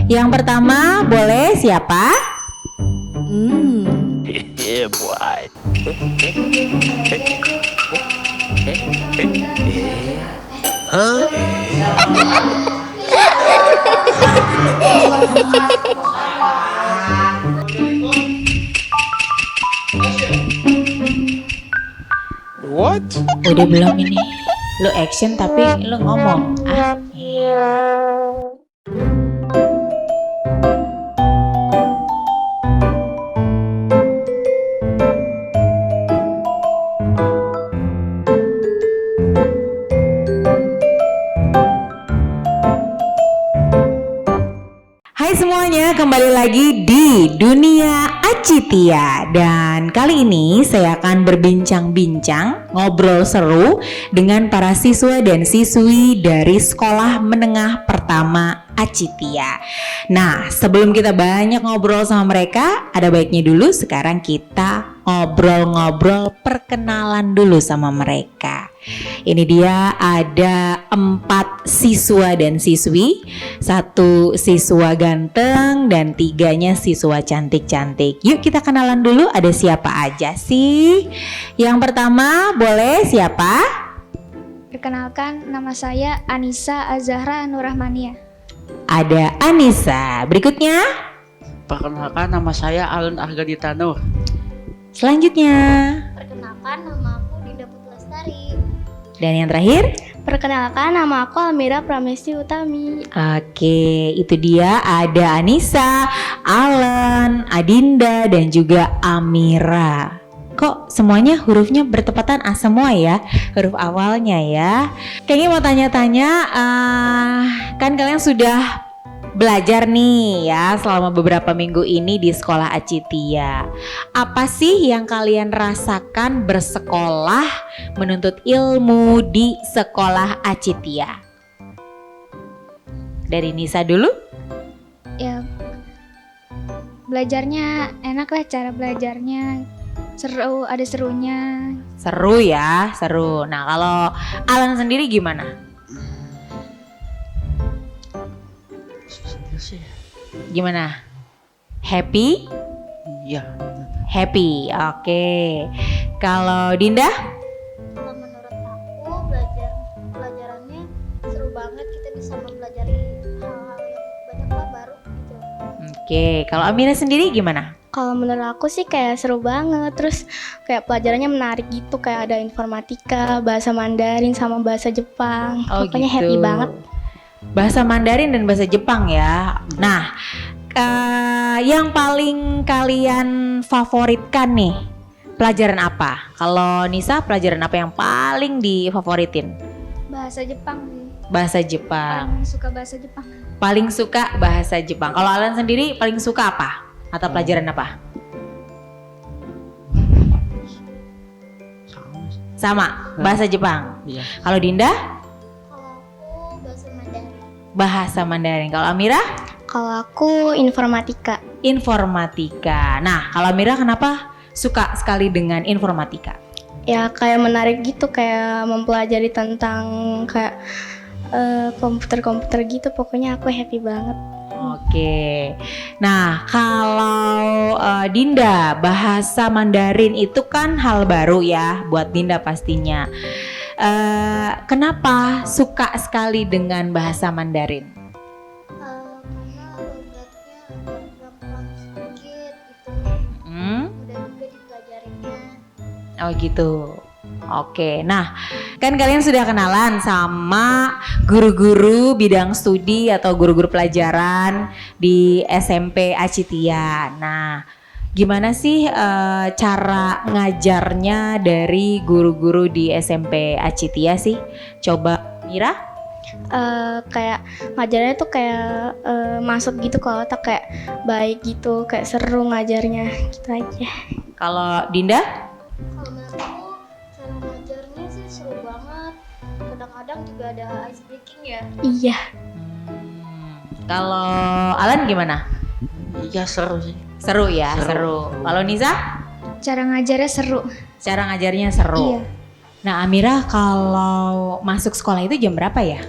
Yang pertama boleh siapa? Yeah, boy. What? Udah belum ini? Lu action tapi lu ngomong. Hai semuanya, kembali lagi di Dunia Acitia. Dan kali ini saya akan berbincang-bincang, ngobrol seru dengan para siswa dan siswi dari Sekolah Menengah Pertama Acitia. Nah, sebelum kita banyak ngobrol sama mereka, ada baiknya dulu sekarang kita ngobrol-ngobrol, perkenalan dulu sama mereka. Ini dia ada 4 siswa dan siswi, 1 siswa ganteng dan 3-nya siswa cantik-cantik. Yuk kita kenalan dulu, ada siapa aja sih? Yang pertama boleh siapa? Perkenalkan, nama saya Anissa Azahra Nurrahmania. Ada Anissa. Berikutnya Perkenalkan, nama saya Alun Argaditano. selanjutnya. Perkenalkan, nama aku Dinda Putri Lestari. Dan yang terakhir? Perkenalkan, nama aku Almira Pramesti Utami. Oke, itu dia ada Anissa, Alan, Adinda, dan juga Amira. Kok semuanya hurufnya bertepatan semua ya, huruf awalnya ya. Kayaknya mau tanya-tanya, kan kalian sudah belajar nih ya selama beberapa minggu ini di sekolah Acitia. Apa sih yang kalian rasakan bersekolah, menuntut ilmu di sekolah Acitia? Dari Nisa dulu. Ya, belajarnya enak lah, cara belajarnya seru, ada serunya. Seru ya, seru. Nah kalau Alan sendiri gimana? Gimana? Happy? Iya. Happy, oke. Kalau Dinda? Kalau menurut aku pelajarannya seru banget, kita bisa mempelajari hal-hal yang banyak lah baru gitu. Oke, kalau Amira sendiri gimana? Kalau menurut aku sih kayak seru banget, terus kayak pelajarannya menarik gitu, kayak ada informatika, bahasa Mandarin sama bahasa Jepang. Pokoknya gitu. happy banget. Bahasa Mandarin dan bahasa Jepang ya. Nah, yang paling kalian favoritkan nih, pelajaran apa? Kalau Nisa, pelajaran apa yang paling difavoritin? Bahasa Jepang sih. Bahasa Jepang. Paling suka bahasa Jepang. Paling suka bahasa Jepang. Kalau Alan sendiri paling suka apa? Atau pelajaran apa? Sama, bahasa Jepang. Iya. Kalau Dinda? Kalau aku bahasa Mandarin. Bahasa Mandarin. Kalau Amira? Kalau aku informatika. Informatika. Nah, kalau Amira kenapa suka sekali dengan informatika? Ya kayak menarik gitu, kayak mempelajari tentang kayak komputer-komputer gitu. Pokoknya aku happy banget. Oke. Nah, kalau Dinda, bahasa Mandarin itu kan hal baru ya buat Dinda pastinya. Kenapa suka sekali dengan bahasa Mandarin? Karena logatnya gampang sedikit gitu. Mudah juga dipelajarinya. Oh gitu. Oke, nah kan kalian sudah kenalan sama guru-guru bidang studi atau guru-guru pelajaran di SMP Acitia. Nah, gimana sih cara ngajarnya dari guru-guru di SMP Acitia sih? Coba Mira? Kayak ngajarnya tuh kayak masuk gitu ke otak, kayak baik gitu, kayak seru ngajarnya gitu aja. Kalau Dinda? Kalau menurut aku cara ngajarnya sih seru banget. Kadang-kadang juga ada ice breaking ya. Iya. Kalau Alan gimana? Iya, seru sih. Seru ya, seru. Kalau Nisa? Cara ngajarnya seru. Cara ngajarnya seru. Iya. Nah, Amira kalau masuk sekolah itu jam berapa ya?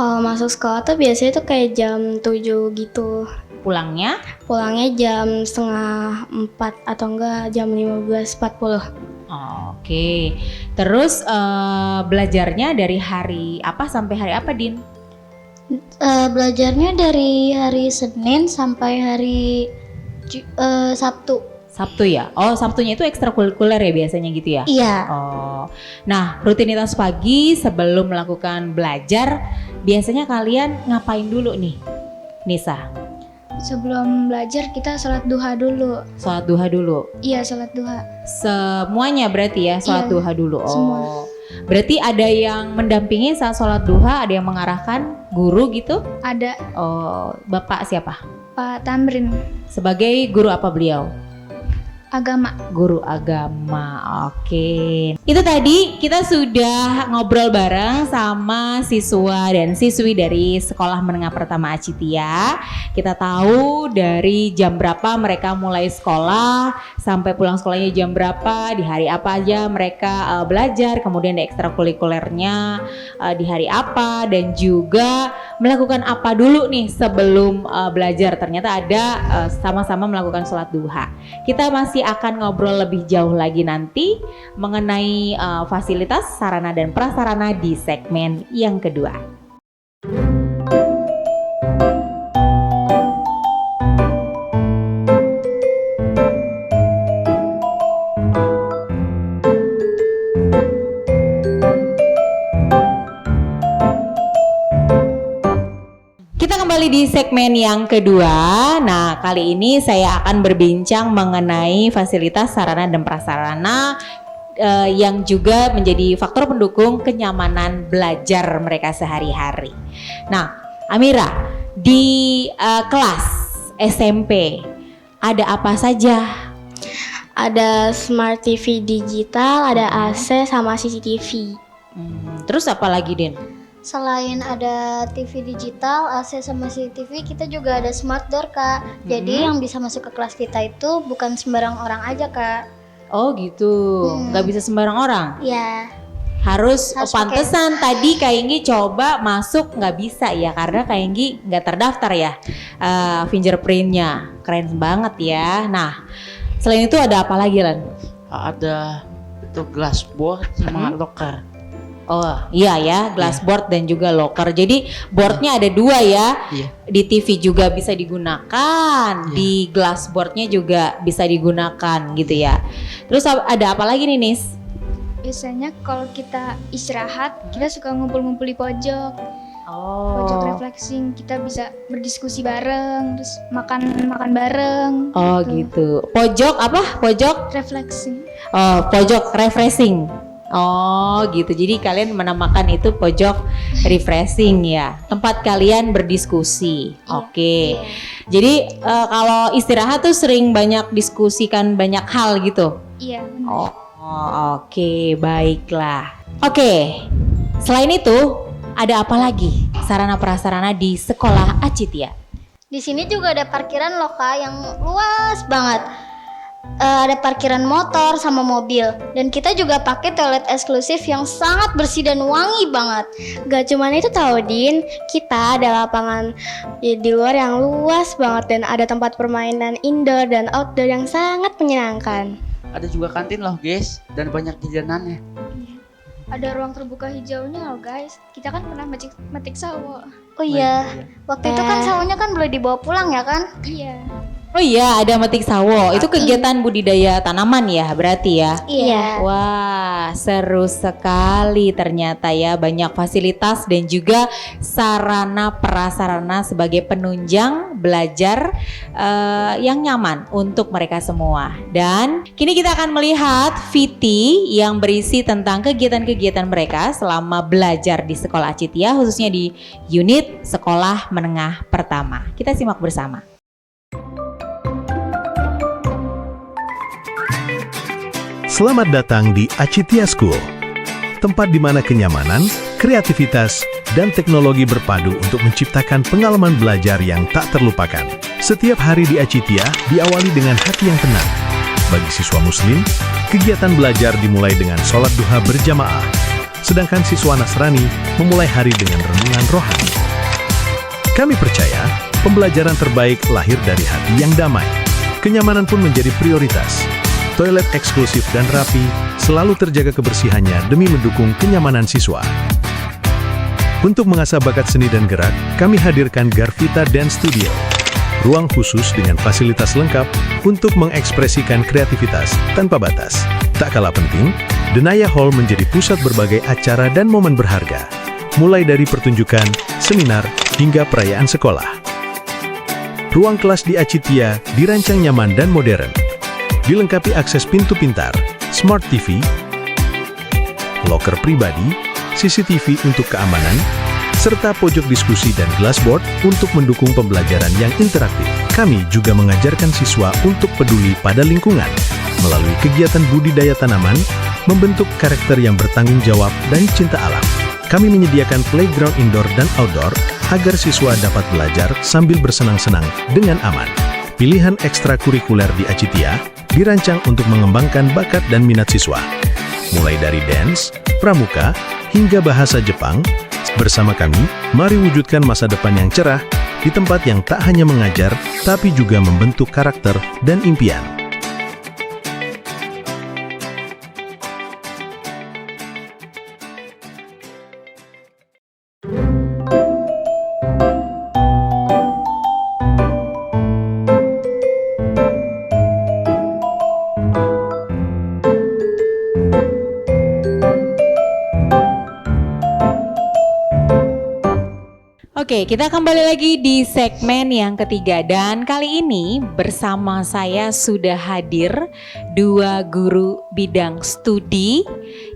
Kalau masuk sekolah tuh biasanya tuh kayak jam 7 gitu. Pulangnya? Pulangnya jam setengah 4 atau enggak jam 15.40. Oke. Terus belajarnya dari hari apa sampai hari apa, Din? Belajarnya dari hari Senin sampai hari Sabtu. Sabtu ya? Oh, Sabtunya itu ekstrakurikuler ya biasanya gitu ya? Iya. Oh. Nah, rutinitas pagi sebelum melakukan belajar, biasanya kalian ngapain dulu nih, Nisa? Sebelum belajar kita sholat duha dulu. Sholat duha dulu? Iya, sholat duha. Semuanya berarti ya sholat Iya, duha dulu? Oh. semua. Berarti ada yang mendampingi saat sholat duha, ada yang mengarahkan, guru gitu? Ada Oh, Bapak siapa? Pak Tamrin, Sebagai guru apa beliau? agama. Guru agama. Oke. Itu tadi kita sudah ngobrol bareng sama siswa dan siswi dari Sekolah Menengah Pertama Acitia. Kita tahu dari jam berapa mereka mulai sekolah sampai pulang sekolahnya jam berapa, di hari apa aja mereka belajar, kemudian di ekstrakurikulernya di hari apa, dan juga melakukan apa dulu nih sebelum belajar. Ternyata ada sama-sama melakukan sholat duha. Kita masih akan ngobrol lebih jauh lagi nanti mengenai fasilitas, sarana dan prasarana di segmen yang kedua. Kita kembali di segmen yang kedua. Nah, kali ini saya akan berbincang mengenai fasilitas, sarana dan prasarana yang juga menjadi faktor pendukung kenyamanan belajar mereka sehari-hari. Nah, Amira, di kelas SMP ada apa saja? Ada smart TV digital, ada AC sama CCTV. Terus apa lagi, Din? Selain ada TV digital, AC sama CCTV, kita juga ada smart door, Kak. Jadi yang bisa masuk ke kelas kita itu bukan sembarang orang aja, Kak. Oh gitu, nggak bisa sembarang orang? Ya. Harus pakai- pantesan tadi Kak Inggi coba masuk nggak bisa ya, karena Kak Inggi nggak terdaftar ya fingerprintnya. Keren banget ya. Nah, selain itu ada apa lagi, Lan? Ada itu glassboard sama locker. Oh iya ya, glassboard dan juga locker. Jadi boardnya ada dua ya. Iya. Di TV juga bisa digunakan, di glassboardnya juga bisa digunakan gitu ya. Terus ada apa lagi nih, Nis? Biasanya kalau kita istirahat, kita suka ngumpul-ngumpul di pojok. Pojok Oh, refleksing, kita bisa berdiskusi bareng, terus makan bareng. oh gitu. Pojok apa? Pojok? Refleksing. Oh, pojok refreshing. Oh gitu, jadi kalian menamakan itu pojok refreshing ya, tempat kalian berdiskusi. Oke. Jadi kalau istirahat tuh sering banyak diskusikan banyak hal gitu. Iya, benar. Oh, oke, baiklah. Oke, selain itu ada apa lagi sarana prasarana di sekolah Acitia? Di sini juga ada parkiran loh, Kak, yang luas banget. Ada parkiran motor sama mobil, dan kita juga pakai toilet eksklusif yang sangat bersih dan wangi banget. Gak cuman itu tahu, Din, kita ada lapangan di luar yang luas banget, dan ada tempat permainan indoor dan outdoor yang sangat menyenangkan. Ada juga kantin loh guys, dan banyak jajanannya. Ada ruang terbuka hijaunya loh guys. Kita kan pernah metik sawo. Oh iya, waktu itu kan sawahnya kan boleh dibawa pulang ya kan? Iya. Oh iya, ada metik sawo. Itu kegiatan budidaya tanaman ya, berarti ya? Iya. Wah, seru sekali ternyata ya, banyak fasilitas dan juga sarana prasarana sebagai penunjang belajar yang nyaman untuk mereka semua. Dan kini kita akan melihat VT yang berisi tentang kegiatan-kegiatan mereka selama belajar di sekolah Acitia, khususnya di unit Sekolah Menengah Pertama. Kita simak bersama. Selamat datang di Acitia School, tempat di mana kenyamanan, kreativitas, dan teknologi berpadu untuk menciptakan pengalaman belajar yang tak terlupakan. Setiap hari di Acitia diawali dengan hati yang tenang. Bagi siswa muslim, kegiatan belajar dimulai dengan sholat duha berjamaah. sedangkan siswa Nasrani memulai hari dengan renungan rohani. Kami percaya, pembelajaran terbaik lahir dari hati yang damai. Kenyamanan pun menjadi prioritas. Toilet eksklusif dan rapi, selalu terjaga kebersihannya demi mendukung kenyamanan siswa. Untuk mengasah bakat seni dan gerak, kami hadirkan Garvita Dance Studio. Ruang khusus dengan fasilitas lengkap untuk mengekspresikan kreativitas tanpa batas. Tak kalah penting, Denaya Hall menjadi pusat berbagai acara dan momen berharga. Mulai dari pertunjukan, seminar, hingga perayaan sekolah. Ruang kelas di Acitia dirancang nyaman dan modern. Dilengkapi akses pintu pintar, smart TV, loker pribadi, CCTV untuk keamanan, serta pojok diskusi dan glassboard untuk mendukung pembelajaran yang interaktif. Kami juga mengajarkan siswa untuk peduli pada lingkungan. Melalui kegiatan budidaya tanaman, membentuk karakter yang bertanggung jawab dan cinta alam. Kami menyediakan playground indoor dan outdoor agar siswa dapat belajar sambil bersenang-senang dengan aman. Pilihan ekstrakurikuler di Acitia dirancang untuk mengembangkan bakat dan minat siswa. Mulai dari dance, pramuka, hingga bahasa Jepang, bersama kami, mari wujudkan masa depan yang cerah di tempat yang tak hanya mengajar, tapi juga membentuk karakter dan impian. Oke, kita kembali lagi di segmen yang ketiga dan kali ini bersama saya sudah hadir dua guru bidang studi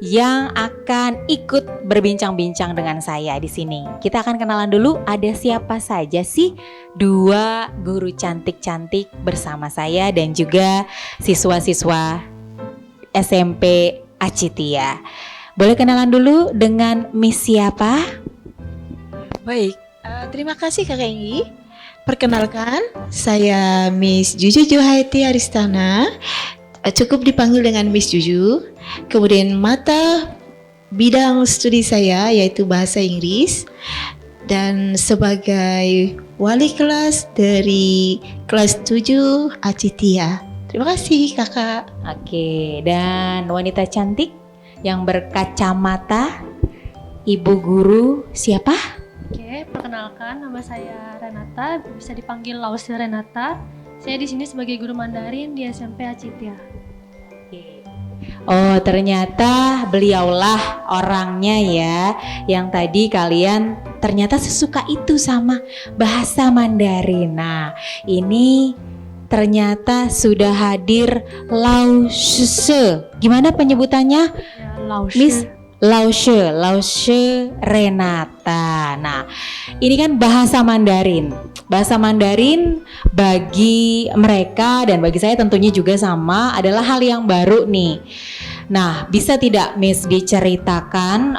yang akan ikut berbincang-bincang dengan saya di sini. Kita akan kenalan dulu, ada siapa saja sih dua guru cantik-cantik bersama saya dan juga siswa-siswa SMP Acitia. Boleh kenalan dulu dengan Miss siapa? Baik, terima kasih Kakak Enggi. Perkenalkan, saya Miss Juju Johaiti Aristana. Cukup dipanggil dengan Miss Juju. Kemudian mata bidang studi saya yaitu bahasa Inggris. Dan sebagai wali kelas dari kelas 7 Acitia. Terima kasih Kakak. Oke, dan wanita cantik yang berkacamata, Ibu Guru siapa? Oke, perkenalkan nama saya Renata, bisa dipanggil Lause Renata. Saya di sini sebagai guru Mandarin di SMP Acitia. Oh, ternyata beliaulah orangnya ya, yang tadi kalian ternyata sesuka itu sama bahasa Mandarin. Nah, ini ternyata sudah hadir Lause. Gimana penyebutannya? Ya, Lause. Miss Lause Renata. Nah, ini kan bahasa Mandarin. Bahasa Mandarin bagi mereka dan bagi saya tentunya juga sama adalah hal yang baru nih. Nah, bisa tidak Miss diceritakan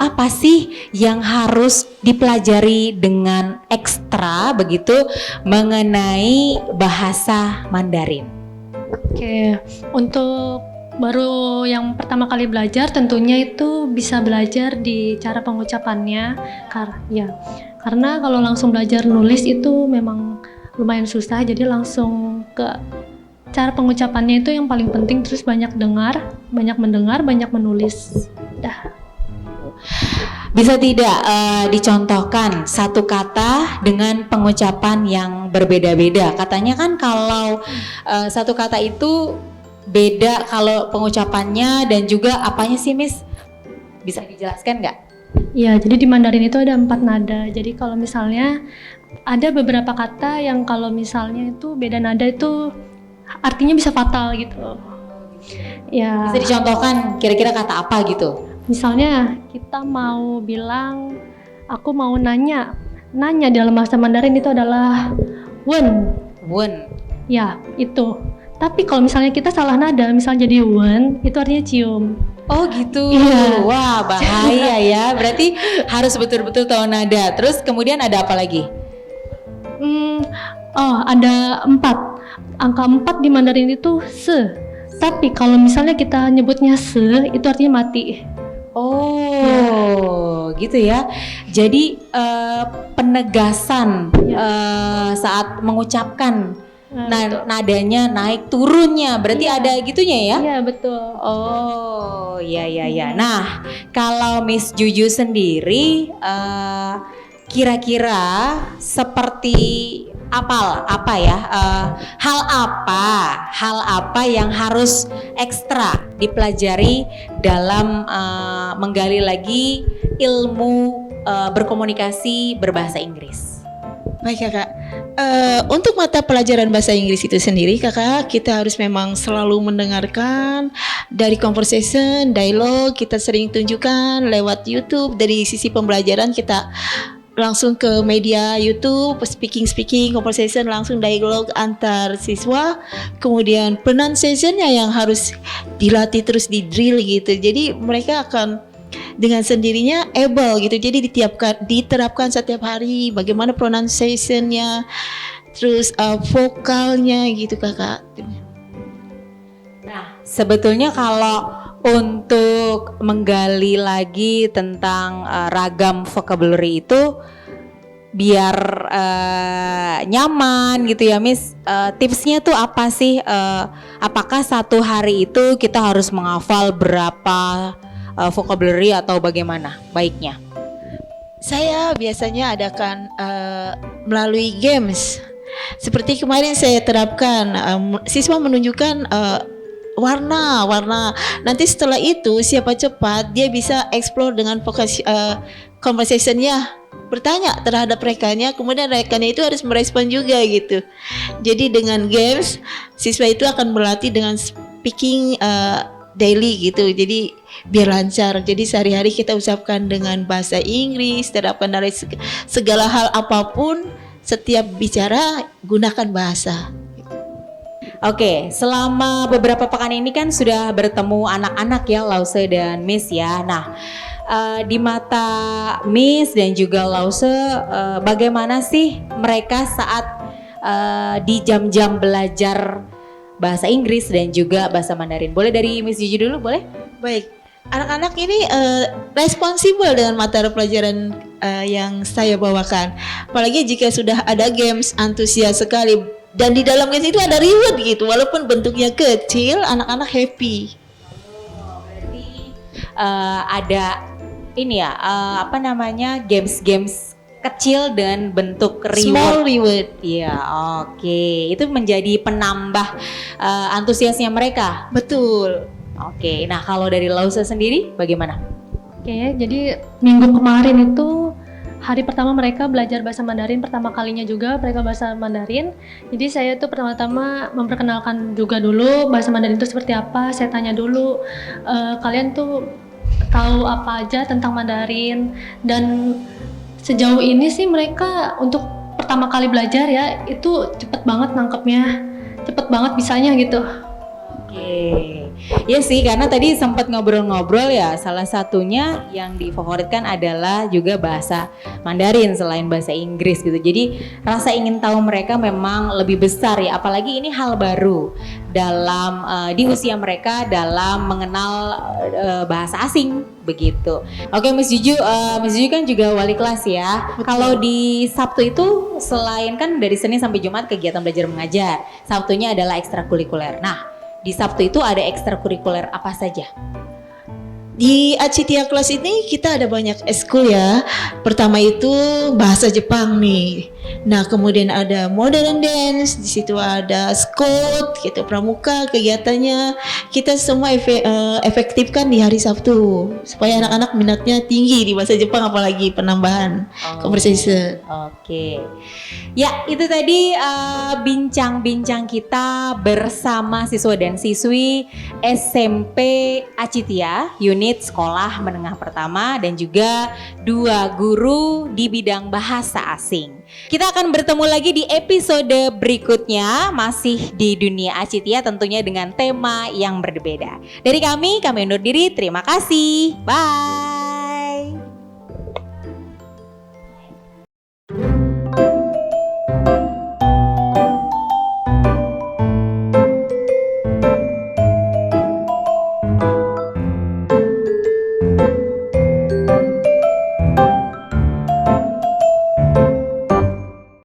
apa sih yang harus dipelajari dengan ekstra begitu mengenai bahasa Mandarin? Oke, untuk baru yang pertama kali belajar tentunya itu bisa belajar di cara pengucapannya. Karena kalau langsung belajar nulis itu memang lumayan susah, jadi langsung ke cara pengucapannya itu yang paling penting. Terus banyak mendengar, banyak menulis. Bisa tidak dicontohkan satu kata dengan pengucapan yang berbeda-beda? Katanya kan kalau satu kata itu beda kalau pengucapannya dan juga apanya sih Miss? Bisa dijelaskan nggak? Ya, jadi di Mandarin itu ada 4 nada. Jadi kalau misalnya ada beberapa kata yang kalau misalnya itu beda nada itu artinya bisa fatal gitu. Ya. Bisa dicontohkan kira-kira kata apa gitu? Misalnya kita mau bilang, aku mau nanya. Nanya dalam bahasa Mandarin itu adalah wen. Wen. Ya, itu. Tapi kalau misalnya kita salah nada, misalnya jadi wen, itu artinya cium. Oh gitu. Iya. Wah, bahaya ya. Berarti harus betul-betul tahu nada. Terus kemudian ada apa lagi? Ada 4. Angka 4 di Mandarin itu se. Tapi kalau misalnya kita nyebutnya se, itu artinya mati. Oh, gitu ya. Jadi penegasan saat mengucapkan. Nadanya naik turunnya, berarti ada gitunya ya? Iya, betul. Oh, ya. Nah, kalau Miss Juju sendiri kira-kira seperti hal apa yang harus ekstra dipelajari dalam menggali lagi ilmu berkomunikasi berbahasa Inggris? Baik kakak, untuk mata pelajaran bahasa Inggris itu sendiri kakak, kita harus memang selalu mendengarkan dari conversation, dialog, kita sering tunjukkan lewat YouTube. Dari sisi pembelajaran kita langsung ke media YouTube, speaking, conversation, langsung dialog antar siswa. Kemudian pronunciation-nya yang harus dilatih terus di drill gitu. Jadi mereka akan dengan sendirinya able gitu. Jadi diterapkan setiap hari bagaimana pronunciation-nya, terus vokalnya gitu kakak. Nah, sebetulnya kalau untuk menggali lagi tentang ragam vocabulary itu biar nyaman gitu ya Miss, tipsnya tuh apa sih? Apakah satu hari itu kita harus menghafal berapa vocabulary atau bagaimana baiknya? Saya biasanya adakan melalui games. Seperti kemarin saya terapkan, siswa menunjukkan warna. Nanti setelah itu siapa cepat dia bisa explore dengan conversation-nya, bertanya terhadap rekannya, kemudian rekannya itu harus merespon juga gitu. Jadi dengan games siswa itu akan berlatih dengan speaking daily gitu. Jadi biar lancar. Jadi sehari-hari kita ucapkan dengan bahasa Inggris, terapkan dari segala hal apapun, setiap bicara gunakan bahasa. Oke, selama beberapa pekan ini kan sudah bertemu anak-anak ya, Lause dan Miss ya. Nah, di mata Miss dan juga Lause, bagaimana sih mereka saat di jam-jam belajar bahasa Inggris dan juga bahasa Mandarin? Boleh dari Miss Juju dulu, boleh? Baik, anak-anak ini responsibel dengan materi pelajaran yang saya bawakan. Apalagi jika sudah ada games, antusias sekali. Dan di dalam games itu ada reward gitu, walaupun bentuknya kecil, anak-anak happy. Berarti ada ini ya, games kecil dan bentuk reward. Small reward. Iya, oke. Itu menjadi penambah antusiasnya mereka. Betul. Oke, nah kalau dari Lause sendiri bagaimana? Oke, jadi minggu kemarin itu hari pertama mereka belajar bahasa Mandarin, pertama kalinya juga mereka bahasa Mandarin. Jadi saya tuh pertama-tama memperkenalkan juga dulu bahasa Mandarin itu seperti apa. Saya tanya dulu, kalian tuh tahu apa aja tentang Mandarin? Dan sejauh ini sih mereka untuk pertama kali belajar ya, itu cepet banget nangkepnya, cepet banget bisanya gitu. Oke. Ya sih, karena tadi sempat ngobrol-ngobrol ya, salah satunya yang difavoritkan adalah juga bahasa Mandarin selain bahasa Inggris gitu. Jadi rasa ingin tahu mereka memang lebih besar ya, apalagi ini hal baru dalam di usia mereka dalam mengenal bahasa asing begitu. Oke, Miss Juju kan juga wali kelas ya. Kalau di Sabtu itu selain kan dari Senin sampai Jumat kegiatan belajar mengajar, Sabtunya adalah ekstrakurikuler. Nah, di Sabtu itu ada ekstrakurikuler apa saja? Di Acitia Class ini kita ada banyak eskul ya. Pertama itu bahasa Jepang nih. Nah, kemudian ada modern dance, di situ ada scout, gitu, pramuka, kegiatannya kita semua efektifkan di hari Sabtu supaya anak-anak minatnya tinggi di bahasa Jepang, apalagi penambahan conversation. Oke. Ya, itu tadi bincang-bincang kita bersama siswa dan siswi SMP Acitia, unit sekolah menengah pertama, dan juga 2 guru di bidang bahasa asing. Kita akan bertemu lagi di episode berikutnya, masih di dunia Acitia tentunya dengan tema yang berbeda. Dari kami undur diri, terima kasih. Bye.